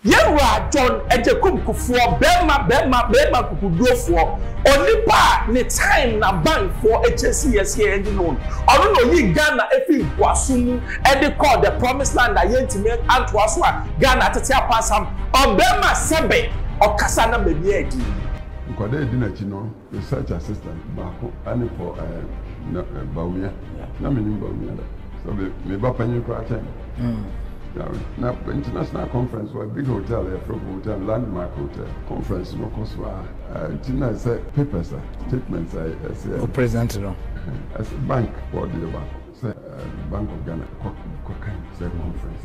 Yewra John Ejekum Kufuor Bema Kukuduofuor Onipa ne time na bank for HSCS here and loan. I don't know ye Ghana efi kwasumu e call the promised land that yentime antwaswa Ghana tetia pasam Bema sebe okasa na bebi edi. Nkode edi na chino research assistant baako ani for Bawumia. Na menim Bawumia da. So me ba panyin kwa chen. Now, international conference was a big hotel, a hotel, landmark hotel. Conference, no cost. Tina said papers, statements. I said, President, as a bank, for the bank, say Bank of Ghana, said conference.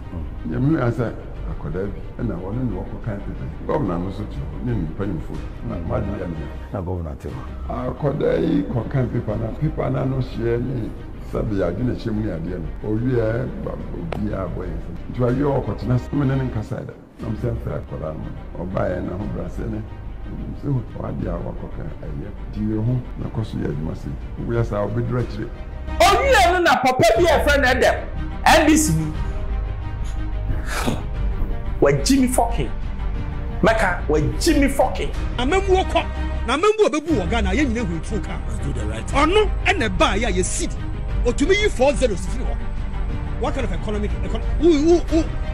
You I said, I could have, and I want to know what kind of people. Governor, no such, paying food. No governor, too. I could have, kind of people, and I know share me. Sabi ya dina chemuni adie no owie babi aboy nti wa yo okotena semene nkasa da na mse mfa akola no obaye na ho brase ne mse ho adi awakoka aye diwe ho na koso ya adwumase we asa obedura kire owie no na papa bi e friend Edem NBC ni wa Jimmy fucking maka wa Jimmy fucking amemu okọ na amemu obebu wo Ghana ye nyina hu tru ka do the right ono ene ba ya ye seed otumi yi 40 sifiri ho. What kind of economic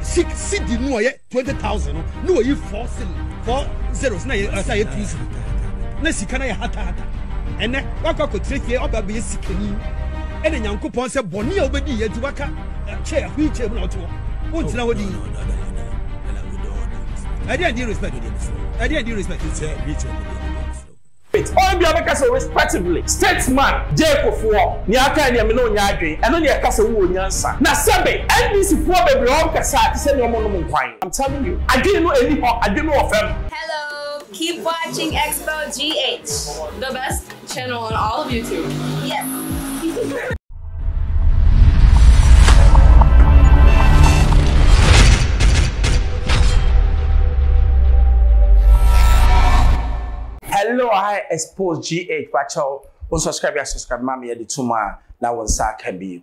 seed no ye 20,000 no yi 4 zeros na ye say please na sika na ye hata ene wakọ ko trefie oba be sikani ene nyankopon se boni a obedi ye waka chair wheelchair na oto wontina wodi I didn't respect it's wheelchair. All be able to respectively. Statesman, Kufuor, Niaka and Yamino Yadri, and only a castle who nyansa. Now, Sabe, NBC for baby on Kasa to send your mom wine. I'm telling you, I didn't know any more, I didn't know of them. Hello, keep watching Exposed GH, the best channel on all of YouTube. Yes. Hello, I Exposed GH. Watch out. Subscribe, mommy, the tuma. Now, one sack can be.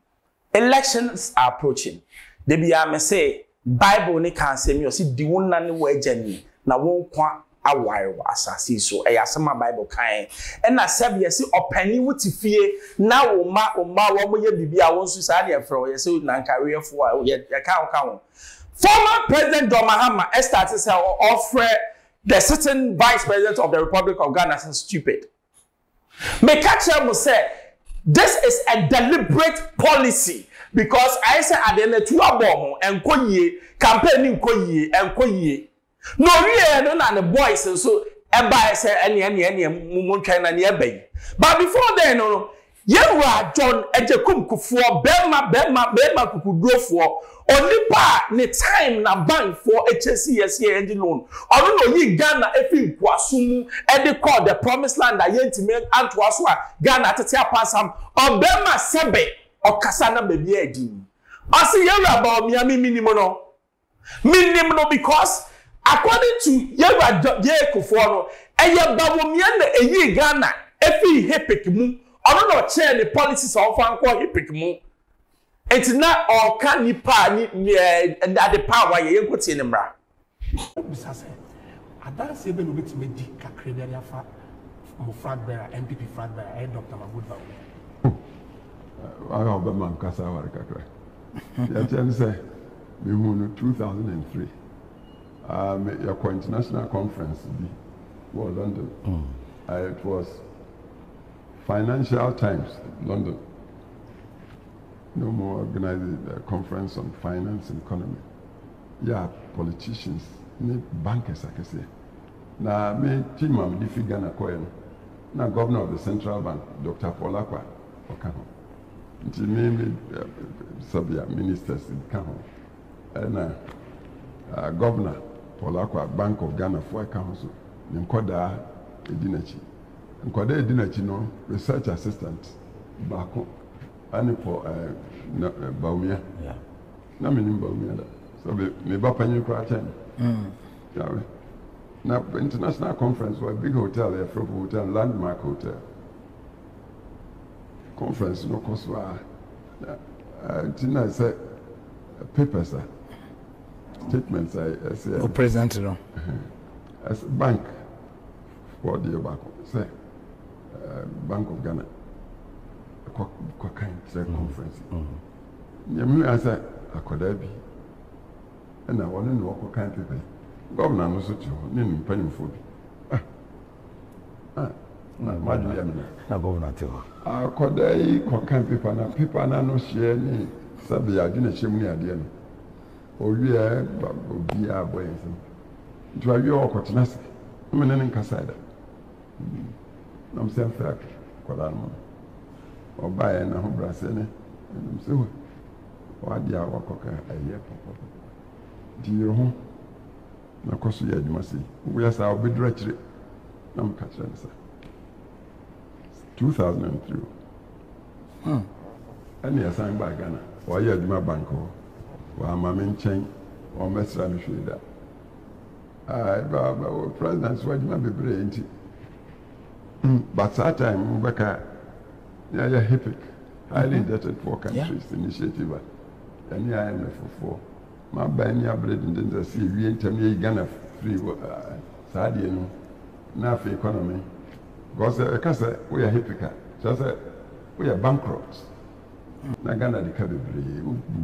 Elections are approaching. They be say Bible ne can say me or see the one nani way journey. Now, won't qua a while assassin so a asama Bible kind. And I said, yes, or penny would fear now, one way be I want to say for yes, so nan career for yet a count. Former President Mahama started to offer. The certain vice president of the Republic of Ghana is stupid. Mekacha must say this is a deliberate policy because I say at the end of 2 bomb and campaigning and koye. No, no, no, the boys and so everybody say any mumu China near bay. But before then, no, Yewra John Ejekum Kufuor Bema Kukuduofuor Onipa ne time na bank for HSCS here and loan. I don't know ye Ghana efi kwasumu e call the promised land that yentime antwaswa Ghana tetia pasam Bema sebe okasa na bebi edi. Asi Yewra ba omiami minimum no because according to Yewra Kufuor no eye ba omia na eyi Ghana efi hepik mu. I don't know chair the policies of Franco hepik mu. It's not all can you pay and that the power you put in them. I don't say when we meet the Cacredia for Fradbearer, MPP Fradbearer, Dr. Mahmoud. I have a man Casawa Cacre. You say, we won 2003. Your international conference was London. It was Financial Times, London. No more organizing a conference on finance and economy. Yeah, politicians, bankers, I can say. Now, me team am difi Ghana koyen. Now, governor of the central bank, Dr. Polakwa, Okaho. Nti me Sabia ministers in Kaho. And governor Polakwa, Bank of Ghana for Kaho. Nkoda Edinachi. Nkoda Edinachi no research assistant. Bako. And for Bawumia. Yeah. Na menim Bawumia da. So me ba panyin kwa chen. Yeah. Now international conference was a big hotel, a hotel, landmark hotel. Conference no cost wa. Tina said papers statements I say. O president no. As bank for the back say Bank of Ghana. Kind conference. Yemi answer akoda bi. And I want to know what kind of people. Governor no so to nim panimfo bi. Na governor tell. Akoda yi kind of people na no share ni sabi adwene hyem ni ade no. Owie obi aboy nsem. Nti awie okotena se. Me ne nkasa da. Na mse afak koda no. Obaye na ho brase ne. Mse ho. Wadi a wakoka aye papa. Di ho. Na koso ya adwuma se. Wo ya sa obedura kire. Na mka kire ne sa. 2003. Ani asan ba Ghana. Wa ya adwuma banko. Wa mama nchen. Wa mesra me hweda. Ba president wa adwuma bebre nti. But that time Mbaka yeah HIPIC, highly indebted for countries initiative. And yeah IMF for my buying your bread and then see we ain't Ghana free Saudi no now for economy. Because we are HIPIC. So I said we are bankrupt. Na Ghana the cabin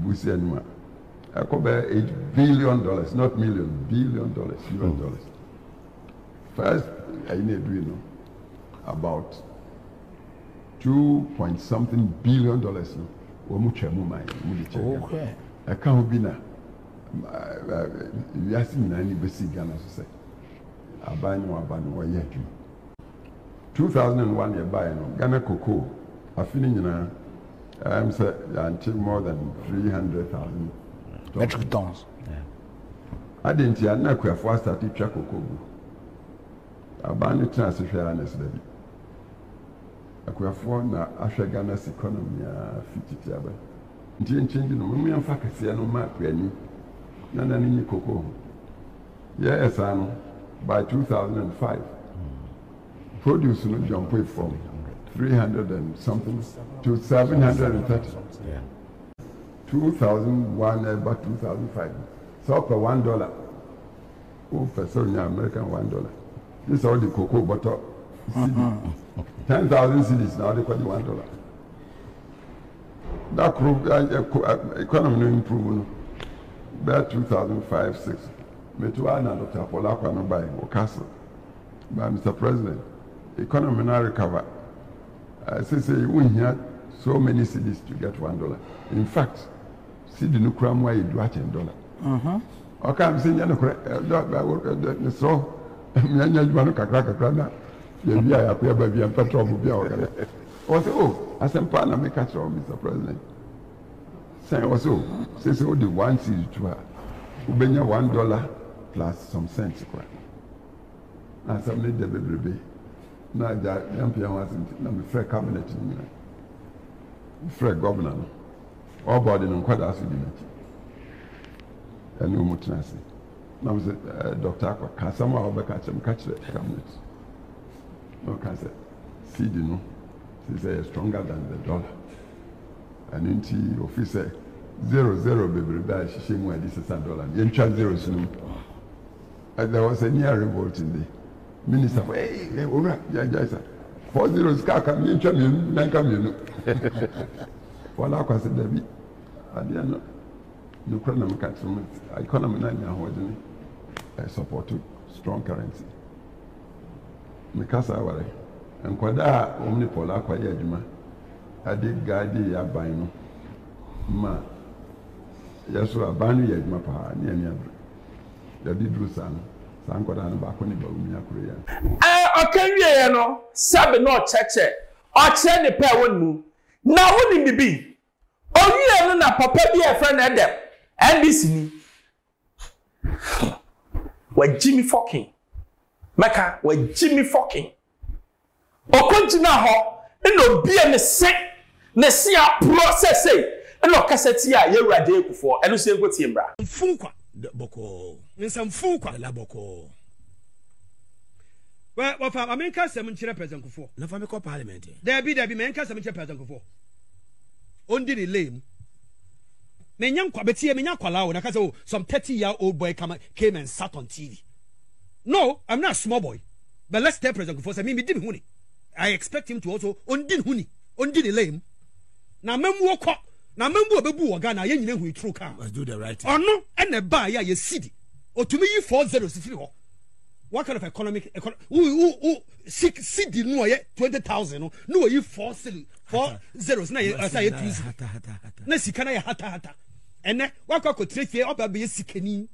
busi anuma. I could buy $8 billion, not million, $1 billion, US dollars. First I need to know about 2.something billion dollars no wo mu twa mu mai mu di check. Okay. I can't be na we ask na ni besi Ghana so say aban no wa ye adwuma 2001 ye buy no Ghana cocoa afini nyina I'm say until more than 300,000 metric tons. I didn't hear na Kufuor started twa cocoa. Aban no transfer fairness there. Kufuor na ahwe Ghana's economy a 50 tiaba. Nti change no mu yamfa kase no map ani. Na ni koko. Yes and by 2005 produce no jump from 300 and something to 730. 2001 about 2005. So per $1. Oh, for sorry, American $1. This is all the cocoa butter. 10,000 cedis now they call it $1. That economy no improve. By 2005-06, Metuana and Dr. Polakwa no buy Castle. By Mr. President, economy now recover. I say you wouldn't hear so many cedis to get $1. In fact, cedi no kram why you do $10. Okay, I'm saying you know so. Mianya jumano kakra na ye bia ya kwa ba bia petrol bu bia ogale o say oh asempa na make catch Mr. President say also say the 1 cedi to her ubenya $1 plus some cents kwa na some need the bebrebe na ja yampia was na me free cabinet ni free governor no all body no kwada aso di nachi enu mutinasi. I was Dr. Kasama or Bekacham catch the cabinet. No cancer. Feed no. She says stronger than the dollar. And in officer 00 baby by she where this is $1. You try zeros no. And there was a near revolt in the minister. Hey, all right, yeah, 4 zeros car come in champion, then come you. Well, I consider Debbie. I didn't no economic economy now I support strong currency. Because I and kwada omni pola kwa ya adwuma ade gadi ya ban no ma yeso aban ya adwuma pa ne ani abre ya di drusa no san kwada no ba ko ne ba umi akure ya okanwie ye no sabe no cheche o che ne pe wonu na woni bibi owie no na papa bi e friend Edem NBC ni wa Jimmy fucking maka wa Jimmy fucking okonjina ho eno bia ne se a process eno kaseti a yewrade Kufuor eno se ngotie mbra mfunkwa boko nsa mfunkwa la boko wa fa amenka sem nkyere president Kufuor na fa me ko parliament da bi menka sem nkyere president Kufuor ondi ni lame Menya kwala na kase some 30-year-old boy came and sat on TV. No, I'm not a small boy. But let's tell President Kufuor say me didn't huni. I expect him to also undin huni, undin lame. Na memwo kwa, na memwo bebu wo Ghana ye nyina hu true car. Let's do the right thing. Ono ene ba ya ye city. Otumi yi 40 sifiri ho. What kind of economic city no ye 20,000 no ye 40 na ye asa ye 2 na sika na ye hata ene wakwa ko trefie oba be sikani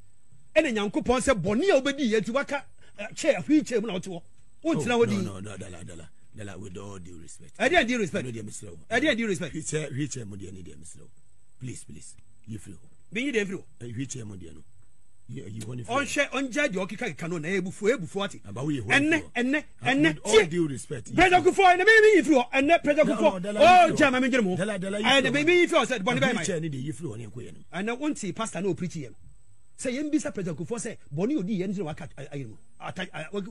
ene nyankopon se bone a obedi ye ti waka che afi che mu na wote wo wontina wodi no Dela with all due respect. I didn't due respect. I didn't due respect. Which mo dey need dem slow. Please you feel. Be you dey feel. Which mo dey no. You want to on share on judge okika kano na ebufu ati about we enne all due respect President Kufuor na me you feel enne President Kufuor oh jam me ngire mo and me you feel said boni by my chair ni dey you feel on enko ye no and won't pastor no preach him say yem bisa President Kufuor say boni odi ye nzire waka ayimu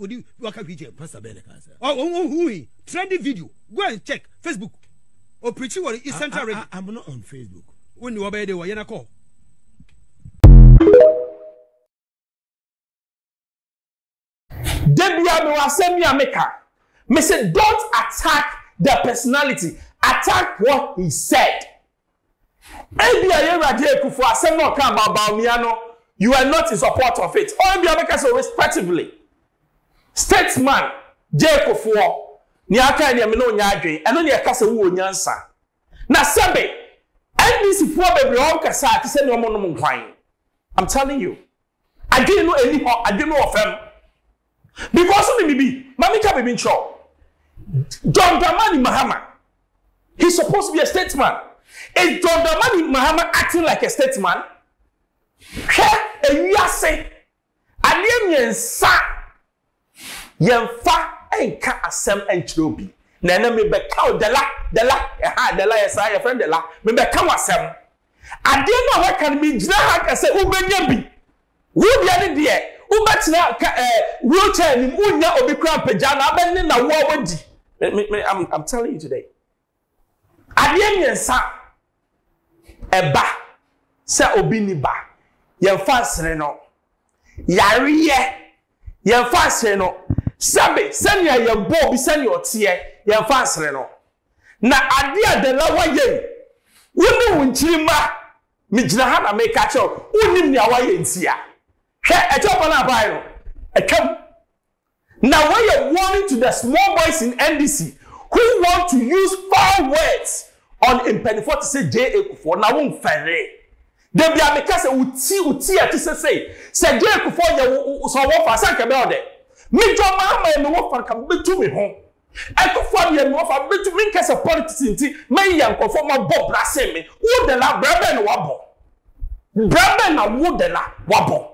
odi waka preach him pastor be the cancer who trending video go and check Facebook or preach what is central radio. I'm not on Facebook when you obey the way na call Debia me wasem ya meka. Me say don't attack the personality, attack what he said. Ebia ye rade Kufuor asem no kan about me no, you are not in support of it. Or ebia meka so respectively. Statesman Kufuor ni aka ni me no nya adwen, eno ne eka se wo nyansa. Na sebe NDC fo bebre o kasa ti se ne omo no nkwan. I'm telling you. Adwen no eni ho, adwen no ofem. Because of me, Mamika be sure. John Dramani Mahama, he's supposed to be a statesman. Is John Dramani Mahama acting like a statesman? And you say, Alien sa Yemfa and ka asem and chobi. Nana me be cow Dela, yes, I a friend Dela, me be cow asem. I didn't know what can be Jack say, Ubenyabi. Would be any dear. Ubatina wheelchair ni unya obi kran pejana abenne na wo wadi. I'm telling you today. Ade miensa eba se obi ni ba. Yemfa sere no. Yariye. Yemfa sere no. Sabe senya yebo bi senya otie yemfa sere no. Na ade adela waye. Woni wunchirima mi gina ha na make cho. Unim ni awaye ntia. Now when you're warning to the small boys in NDC who want to use foul words on Impenifo to say Kufuor, now won't ferry. They be a because uti at say Kufuor ya so what for sank about it. Me John Mahama and no one can be to me home. Kufuor ya no for be to me case of politics inti me yan Kufuor ma bob brase me. Wo de la braba na wabo. Braba na wo de la wabo.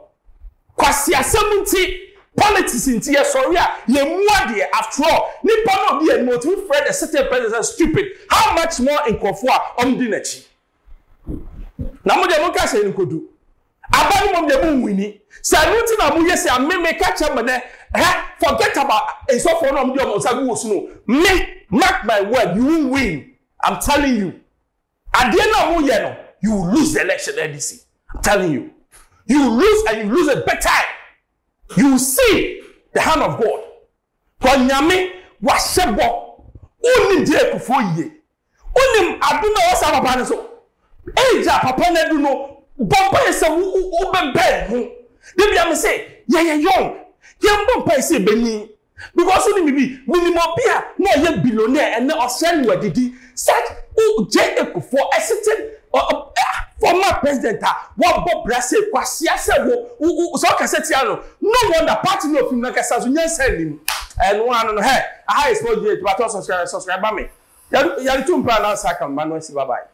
Kwasi asemunti politics inti ye sorry ye muade after all nipa no be no to Fred a certain president stupid how much more in Kufuor dinachi na mo de mo ka se nkodu abani mo de mo wini sanuti na mo yesi ameme ka cha mene forget about so for no mo de mo sagu osuno me mark my word you will win I'm telling you at the end of mo ye no you will lose the election NDC I'm telling you. You lose and you lose it big time. You will see the hand of God. Konyame washebo. Uni de Kufuor ye. Uni aduna wasa papa so. Eja papa na du no. Bomba ese ubembe ho. Debi am say, ye young. Ye bomba ese beni. Because uni mi minimum bia na ye billionaire and na osyan wadidi. Such Kufuor a certain former president what Bob Brasse kwasi ase wo so kaseti ano no wonder party no film na kasa so nyansa nim and one no hey I Xposed but subscribe me ya tu mpana sa kan ma no si bye bye.